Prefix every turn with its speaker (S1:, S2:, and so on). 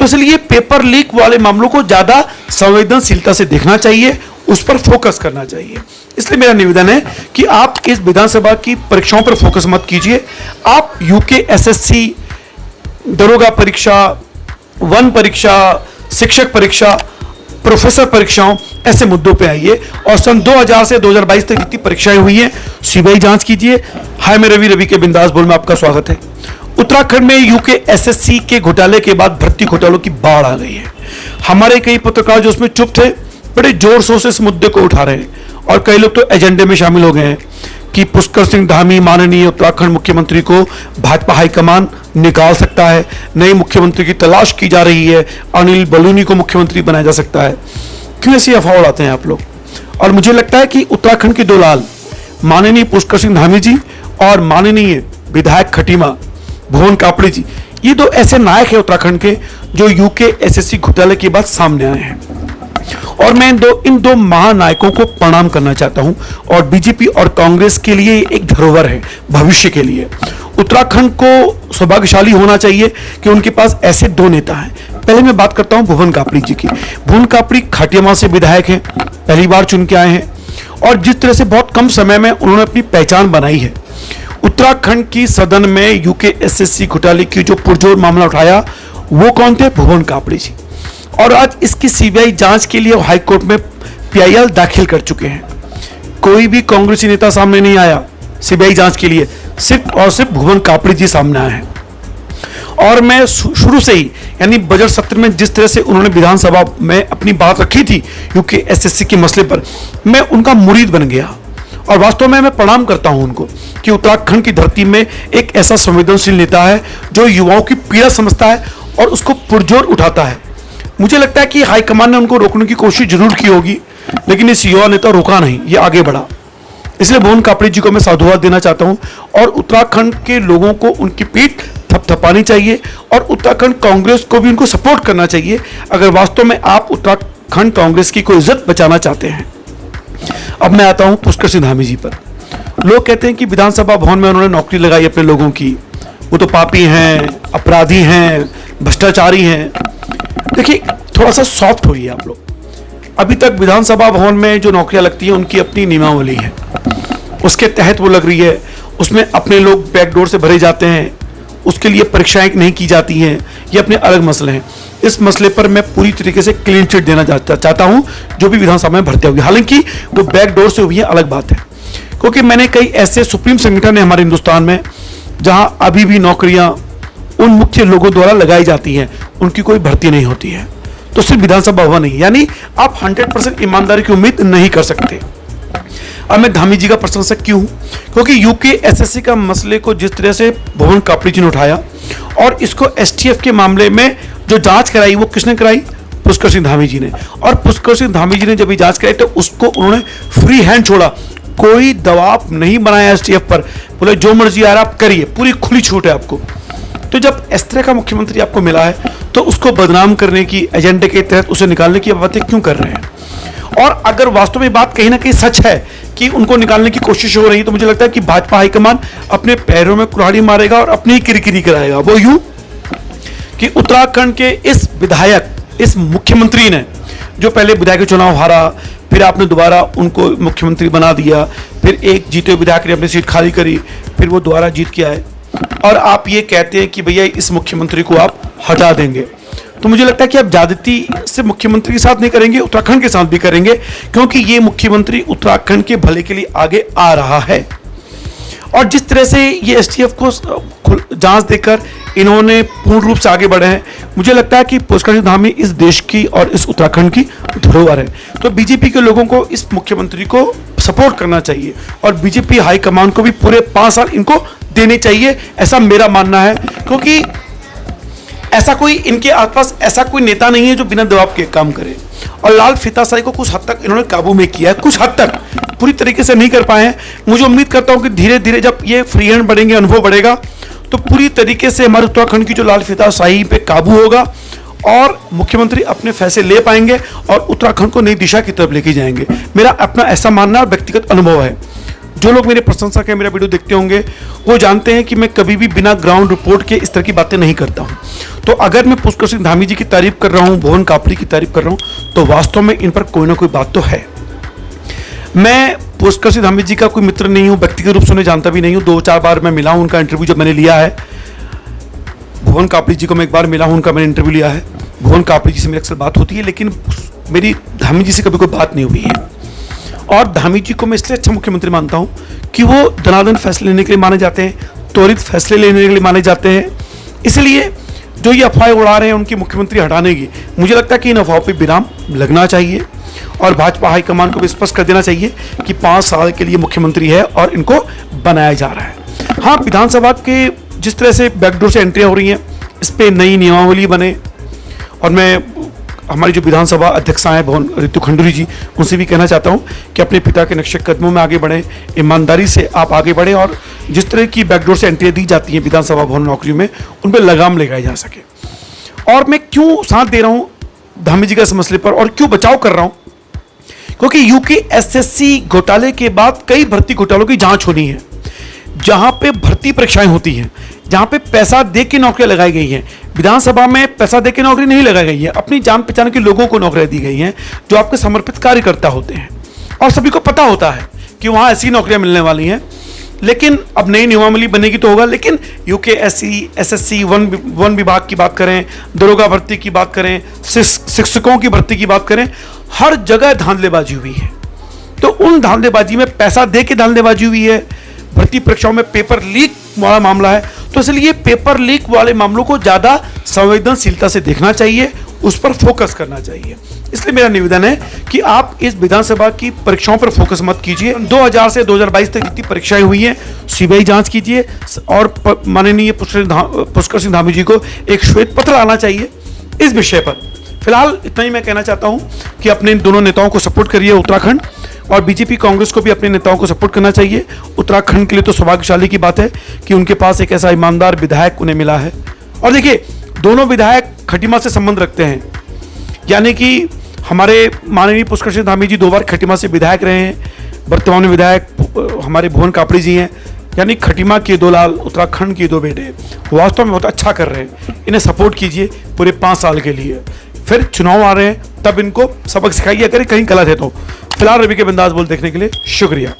S1: इसलिए paper leak वाले मामलों को ज्यादा संवेदनशीलता से देखना चाहिए, उस पर फोकस करना चाहिए। इसलिए मेरा निवेदन है कि आप इस विधानसभा की परीक्षाओं पर फोकस मत कीजिए। आप यूकेएसएससी, दरोगा परीक्षा, वन परीक्षा, शिक्षक परीक्षा, प्रोफेसर परीक्षाओं, ऐसे मुद्दों पे आइए। और सन 2000 से 2022 तक जितनी परीक्षाएं हुई हैं, सीबीआई जांच कीजिए। हाय मैं रवि के बिंदास बोल में आपका स्वागत है। उत्तराखंड में यूकेएसएससी के घोटाले के बाद भर्ती घोटालों की बाढ़ आ गई है। हमारे कई पत्रकार जो उसमें चुप थे, बड़े जोर शोर से इस मुद्दे को उठा रहे हैं, और कई लोग तो एजेंडे में शामिल हो गए हैं कि पुष्कर सिंह धामी माननीय उत्तराखंड मुख्यमंत्री को भाजपा हाईकमान निकाल सकता है, नए मुख्यमंत्री की तलाश की जा रही है, अनिल बलूनी को मुख्यमंत्री बनाया जा सकता है। क्यों ऐसी अफवाह उड़ाते हैं आप लोग? और मुझे लगता है कि उत्तराखंड के दो लाल, माननीय पुष्कर सिंह धामी जी और माननीय विधायक खटीमा भुवन कापड़ी जी, ये दो ऐसे नायक हैं उत्तराखंड के जो यूकेएसएससी घोटाले के बाद सामने आए हैं। और मैं इन दो महानायकों को प्रणाम करना चाहता हूं। और बीजेपी और कांग्रेस के लिए एक धरोहर है भविष्य के लिए। उत्तराखंड को सौभाग्यशाली होना चाहिए कि उनके पास ऐसे दो नेता हैं। पहले मैं बात करता हूं भुवन कापड़ी जी की। भुवन कापड़ी खाटियामा से विधायक हैं, पहली बार चुन के आए हैं, और जिस तरह से बहुत कम समय में उन्होंने अपनी पहचान बनाई है। उत्तराखंड की सदन में यूकेएसएससी घोटाले की जो पुरजोर मामला उठाया, वो कौन थे? भुवन कापड़ी जी। और आज इसकी सीबीआई जांच के लिए हाईकोर्ट में पीआईएल दाखिल कर चुके हैं। कोई भी कांग्रेसी नेता सामने नहीं आया सीबीआई जांच के लिए, सिर्फ और सिर्फ भुवन कापड़ी जी सामने आए हैं। और मैं शुरू से ही, यानी बजट सत्र में जिस तरह से उन्होंने विधानसभा में अपनी बात रखी थी यूकेएसएससी के मसले पर, मैं उनका मुरीद बन गया। और वास्तव में मैं प्रणाम करता हूं उनको कि उत्तराखंड की धरती में एक ऐसा संवेदनशील नेता है जो युवाओं की पीड़ा समझता है और उसको पुरजोर उठाता है। मुझे लगता है कि हाईकमान ने उनको रोकने की कोशिश जरूर की होगी, लेकिन इस युवा नेता रुका नहीं, ये आगे बढ़ा। इसलिए भुवन कापड़ी जी को मैं साधुवाद देना चाहता हूं। और उत्तराखंड के लोगों को उनकी पीठ थपथपानी चाहिए और उत्तराखंड कांग्रेस को भी उनको सपोर्ट करना चाहिए, अगर वास्तव में आप उत्तराखंड कांग्रेस की कोई इज्जत बचाना चाहते हैं। अब मैं आता हूं पुष्कर सिंह धामी जी पर। लोग कहते हैं कि विधानसभा भवन में उन्होंने नौकरी लगाई अपने लोगों की, वो तो पापी हैं, अपराधी हैं, भ्रष्टाचारी हैं। देखिए, थोड़ा सा सॉफ्ट होइए आप लोग। अभी तक विधानसभा भवन में जो नौकरियां लगती हैं उनकी अपनी नियमावली है, उसके तहत वो लग रही है। उसमें अपने लोग बैकडोर से भरे जाते हैं, उसके लिए परीक्षाएं नहीं की जाती हैं, ये अपने अलग मसले हैं। इस मसले पर मैं पूरी तरीके से क्लीन चिट देना चाहता हूं जो भी विधानसभा में भर्ती होगी। हालांकि वो बैकडोर से हुई है, अलग बात है, क्योंकि मैंने कई ऐसे सुप्रीम संगठन है हमारे हिंदुस्तान में जहां अभी भी नौकरियां उन मुख्य लोगों द्वारा लगाई जाती हैं, उनकी कोई भर्ती नहीं होती है। तो सिर्फ विधानसभा भवन नहीं, यानी आप 100% ईमानदारी की उम्मीद नहीं कर सकते। अब मैं धामी जी का प्रशंसक क्यों हूं? क्योंकि यूकेएसएससी का मसले को जिस तरह से भुवन कापड़ी जी ने उठाया, और इसको एसटीएफ के मामले में जो जांच कराई, वो किसने कराई? पुष्कर सिंह धामी जी ने। और पुष्कर सिंह धामी जी ने जब जांच कराई तो उसको उन्होंने फ्री हैंड छोड़ा, कोई दबाव नहीं बनाया एसटीएफ पर। बोले जो मर्जी आ रहा आप करिए, पूरी खुली छूट है आपको। तो जब इस तरह का मुख्यमंत्री आपको मिला है तो उसको बदनाम करने की, एजेंडे के तहत उसे निकालने की बातें क्यों कर रहे हैं? और अगर वास्तव में बात कहीं ना कहीं सच है कि उनको निकालने की कोशिश हो रही है, तो मुझे लगता है कि भाजपा हाईकमान अपने पैरों में कुल्हाड़ी मारेगा और अपनी किरकिरी कराएगा। वो यूं कि उत्तराखंड के इस विधायक, इस मुख्यमंत्री ने, जो पहले विधायक चुनाव हारा, फिर आपने दोबारा उनको मुख्यमंत्री बना दिया, फिर एक जीते विधायक ने अपनी सीट खाली करी, फिर वो दोबारा जीत के आए, और आप ये कहते हैं कि भैया इस मुख्यमंत्री को आप हटा देंगे। तो मुझे लगता है कि आप ज्यादती से मुख्यमंत्री के साथ नहीं करेंगे, उत्तराखंड के साथ भी करेंगे, क्योंकि ये मुख्यमंत्री उत्तराखंड के भले के लिए आगे आ रहा है। और जिस तरह से ये एसटीएफ को जांच देकर इन्होंने पूर्ण रूप से आगे बढ़े हैं, मुझे लगता है कि पुष्कर सिंह धामी इस देश की और इस उत्तराखंड की धरोहर है। तो बीजेपी के लोगों को इस मुख्यमंत्री को सपोर्ट करना चाहिए, और बीजेपी हाईकमान को भी पूरे 5 साल इनको देने चाहिए, ऐसा मेरा मानना है। क्योंकि ऐसा कोई इनके आसपास ऐसा कोई नेता नहीं है जो बिना दबाव के काम करे। और लाल फीताशाही को कुछ हद तक इन्होंने काबू में किया है, कुछ हद तक, पूरी तरीके से नहीं कर पाए हैं। मुझे उम्मीद करता हूं कि धीरे धीरे जब ये फ्री हैंड बढ़ेंगे, अनुभव बढ़ेगा, तो पूरी तरीके से हमारे उत्तराखंड की जो लाल फीताशाही पे काबू होगा और मुख्यमंत्री अपने फैसले ले पाएंगे और उत्तराखंड को नई दिशा की तरफ लेके जाएंगे। मेरा अपना ऐसा मानना और व्यक्तिगत अनुभव है। जो लोग मेरे प्रशंसक हैं, मेरा वीडियो देखते होंगे, वो जानते हैं कि मैं कभी भी बिना ग्राउंड रिपोर्ट के इस तरह की बातें नहीं करता हूं। तो अगर मैं पुष्कर सिंह धामी जी की तारीफ कर रहा हूं, भुवन कापड़ी की तारीफ कर रहा हूं, तो वास्तव में इन पर कोई ना कोई बात तो है। मैं पुष्कर सिंह धामी जी का कोई मित्र नहीं हूं, व्यक्तिगत रूप से उन्हें जानता भी नहीं हूं। 2-4 बार मैं मिला हूं, उनका इंटरव्यू जब मैंने लिया है। भुवन कापड़ी जी को मैं एक बार मिला हूं, उनका मैंने इंटरव्यू लिया है। भुवन कापड़ी जी से मेरी अक्सर बात होती है, लेकिन मेरी धामी जी से कभी कोई बात नहीं हुई है। और धामी जी को मैं इसलिए अच्छा मुख्यमंत्री मानता हूं कि वो दनादन फैसले लेने के लिए माने जाते हैं, त्वरित फैसले लेने के लिए माने जाते हैं। इसलिए जो ये अफवाहें उड़ा रहे हैं उनकी मुख्यमंत्री हटाने की, मुझे लगता है कि इन अफवाहों पर विराम लगना चाहिए और भाजपा हाईकमान को भी स्पष्ट कर देना चाहिए कि 5 साल के लिए मुख्यमंत्री है और इनको बनाया जा रहा है। हाँ, विधानसभा के जिस तरह से बैकडोर से एंट्रियां हो रही हैं, इस पर नई नियमावली बने। और मैं हमारी जो विधानसभा अध्यक्षा हैं भुवन रितु खंडूरी जी, उनसे भी कहना चाहता हूं कि अपने पिता के नक्शे कदमों में आगे बढ़ें, ईमानदारी से आप आगे बढ़ें और जिस तरह की बैकडोर से एंट्रियां दी जाती हैं विधानसभा भवन नौकरियों में, उन पर लगाम लगाई जा सके। और मैं क्यों साथ दे रहा हूं धामी जी का इस मसले पर और क्यों बचाव कर रहा हूं, क्योंकि यूपीएससी घोटाले के बाद कई भर्ती घोटालों की जांच होनी है, जहां पे भर्ती परीक्षाएं होती हैं, जहां पे पैसा दे के नौकरियां लगाई गई हैं। विधानसभा में पैसा दे के नौकरी नहीं लगाई गई है, अपनी जान पहचान के लोगों को नौकरियां दी गई हैं जो आपके समर्पित कार्यकर्ता होते हैं और सभी को पता होता है कि वहां ऐसी नौकरियां मिलने वाली हैं। लेकिन अब नई नियमावली बनेगी तो होगा, लेकिन यूकेएससी, एसएससी, वन विभाग की बात करें, दरोगा भर्ती की बात करें, शिक्षकों की भर्ती की बात करें, हर जगह धांधलेबाजी हुई है। तो उन धांधलेबाजी में पैसा दे के धांधलेबाजी हुई है, भर्ती परीक्षाओं में पेपर लीक वाला मामला है। तो इसलिए पेपर लीक वाले मामलों को ज्यादा संवेदनशीलता से देखना चाहिए, उस पर फोकस करना चाहिए। इसलिए मेरा निवेदन है कि आप इस विधानसभा की परीक्षाओं पर फोकस मत कीजिए। 2000 से 2022 तक जितनी परीक्षाएं हुई हैं, सीबीआई जांच कीजिए और माननीय पुष्कर सिंह धामी जी को एक श्वेत पत्र आना चाहिए इस विषय पर। फिलहाल इतना ही मैं कहना चाहता हूं कि अपने दोनों नेताओं को सपोर्ट करिए, उत्तराखंड और बीजेपी कांग्रेस को भी अपने नेताओं को सपोर्ट करना चाहिए। उत्तराखंड के लिए तो सौभाग्यशाली की बात है कि उनके पास एक ऐसा ईमानदार विधायक उन्हें मिला है। और देखिए, दोनों विधायक खटीमा से संबंध रखते हैं, यानी कि हमारे माननीय पुष्कर सिंह धामी जी 2 बार खटीमा से विधायक रहे हैं, वर्तमान में विधायक हमारे भुवन कापड़ी जी हैं, यानी खटीमा के 2 लाल, उत्तराखंड के 2 बेटे वास्तव में बहुत अच्छा कर रहे हैं। इन्हें सपोर्ट कीजिए पूरे 5 साल के लिए। फिर चुनाव आ रहे हैं, तब इनको सबक सिखाइए अगर कहीं गलत है तो। फिलहाल रवि के बिंदास बोल देखने के लिए शुक्रिया।